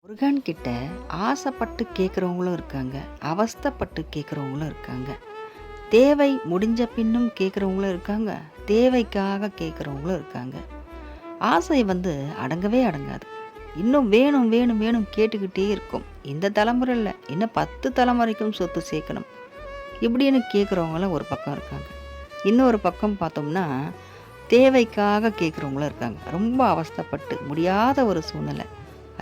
முருகன் கிட்ட ஆசைப்பட்டு கேட்குறவங்களும் இருக்காங்க, அவஸ்தைப்பட்டு கேட்குறவங்களும் இருக்காங்க. தேவை முடிஞ்ச பின்னும் கேட்குறவங்களும் இருக்காங்க, தேவைக்காக கேட்குறவங்களும் இருக்காங்க. ஆசை அடங்கவே அடங்காது. இன்னும் வேணும் வேணும் வேணும் கேட்டுக்கிட்டே இருக்கும். இந்த தலைமுறையில் இன்னும் 10 தலைமுறைக்கும் சொத்து சேர்க்கணும் இப்படின்னு கேட்குறவங்களாம் ஒரு பக்கம் இருக்காங்க. இன்னொரு பக்கம் பார்த்தோம்னா தேவைக்காக கேட்குறவங்களும் இருக்காங்க. ரொம்ப அவஸ்தைப்பட்டு முடியாத ஒரு சூழ்நிலை.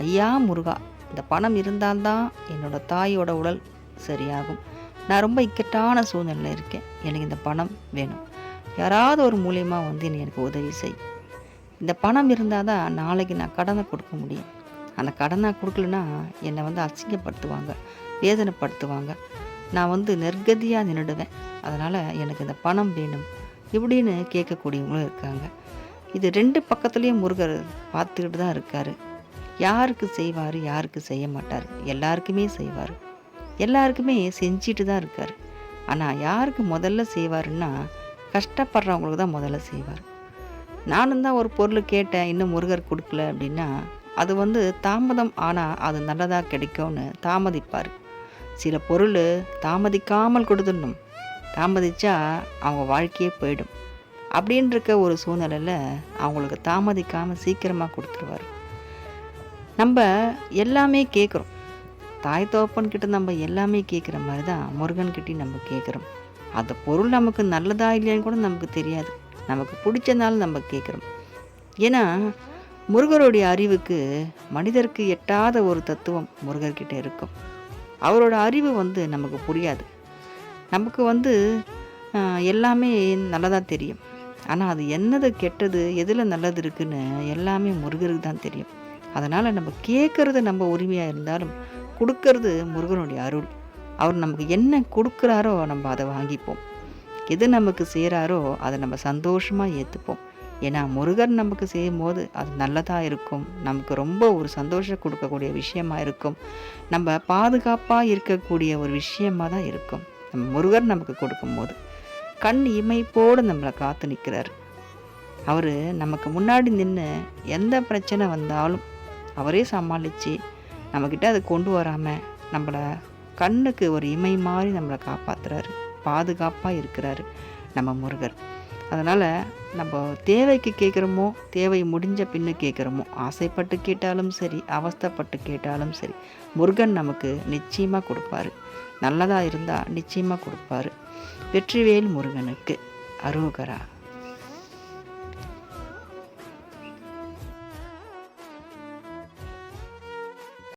ஐயா முருகா, இந்த பணம் இருந்தால்தான் என்னோட தாயோட உடல் சரியாகும். நான் ரொம்ப இக்கட்டான சூழ்நிலையில் இருக்கேன். எனக்கு இந்த பணம் வேணும். யாராவது ஒரு மூலியமா என்னை எனக்கு உதவி செய். இந்த பணம் இருந்தால் தான் நாளைக்கு நான் கடனை கொடுக்க முடியும். அந்த கடனை கொடுக்கலன்னா என்னை அசிங்கப்படுத்துவாங்க, வேதனைப்படுத்துவாங்க. நான் நெர்கதியாக நின்றுடுவேன். அதனால் எனக்கு இந்த பணம் வேணும் இப்படின்னு கேட்கக்கூடியவங்களும் இருக்காங்க. இது 2 பக்கத்துலேயும் முருகர் பார்த்துக்கிட்டு தான் இருக்கார். யாருக்கு செய்வார், யாருக்கு செய்ய மாட்டார், எல்லாருக்குமே செய்வார். எல்லாருக்குமே செஞ்சிட்டு தான் இருக்கார். ஆனால் யாருக்கு முதல்ல செய்வாருன்னா கஷ்டப்படுறவங்களுக்கு தான் முதல்ல செய்வார். நானும் தான் ஒரு பொருள் கேட்டேன், இன்னும் முருகர் கொடுக்கல அப்படின்னா அது தாமதம் ஆனால் அது நல்லதாக கிடைக்கும்னு தாமதிப்பார். சில பொருள் தாமதிக்காமல் கொடுத்துடணும், தாமதிச்சா அவங்க வாழ்க்கையே போயிடும் அப்படின்ற ஒரு சூழ்நிலையில் அவங்களுக்கு தாமதிக்காமல் சீக்கிரமாக கொடுத்துருவார். நம்ம எல்லாமே கேட்குறோம். தாய் தகப்பன்கிட்ட நம்ம எல்லாமே கேட்குற மாதிரி தான் முருகன்கிட்டையும் நம்ம கேட்குறோம். அந்த பொருள் நமக்கு நல்லதா இல்லையான்னு கூட நமக்கு தெரியாது. நமக்கு பிடிச்சனால நம்ம கேட்குறோம். ஏன்னா முருகருடைய அறிவுக்கு மனிதருக்கு எட்டாத ஒரு தத்துவம் முருகர்கிட்ட இருக்கும். அவரோட அறிவு நமக்கு புரியாது. நமக்கு எல்லாமே நல்லதாக தெரியும். ஆனால் அது என்னது கெட்டது, எதில் நல்லது இருக்குன்னு எல்லாமே முருகருக்கு தான் தெரியும். அதனால் நம்ம கேட்குறது நம்ம உரிமையாக இருந்தாலும் கொடுக்கறது முருகனுடைய அருள். அவர் நமக்கு என்ன கொடுக்குறாரோ நம்ம அதை வாங்கிப்போம். எது நமக்கு செய்கிறாரோ அதை நம்ம சந்தோஷமாக ஏற்றுப்போம். ஏன்னா முருகர் நமக்கு செய்யும் போது அது நல்லதாக இருக்கும். நமக்கு ரொம்ப ஒரு சந்தோஷம் கொடுக்கக்கூடிய விஷயமாக இருக்கும். நம்ம பாதுகாப்பாக இருக்கக்கூடிய ஒரு விஷயமாக தான் இருக்கும். நம்ம முருகர் நமக்கு கொடுக்கும்போது கண் இமைப்போடு நம்மளை காத்து நிற்கிறார். அவர் நமக்கு முன்னாடி நின்று எந்த பிரச்சனை வந்தாலும் அவரே சமாளித்து நம்மக்கிட்ட அதை கொண்டு வராமல் நம்மளை கண்ணுக்கு ஒரு இமை மாதிரி நம்மளை காப்பாற்றுறாரு, பாதுகாப்பாக இருக்கிறாரு நம்ம முருகர். அதனால் நம்ம தேவைக்கு கேட்குறோமோ, தேவை முடிஞ்ச பின்னு கேட்குறோமோ, ஆசைப்பட்டு கேட்டாலும் சரி, அவஸ்தைப்பட்டு கேட்டாலும் சரி, முருகன் நமக்கு நிச்சயமாக கொடுப்பாரு. நல்லதாக இருந்தால் நிச்சயமாக கொடுப்பாரு. வெற்றிவேல் முருகனுக்கு அரோகரா.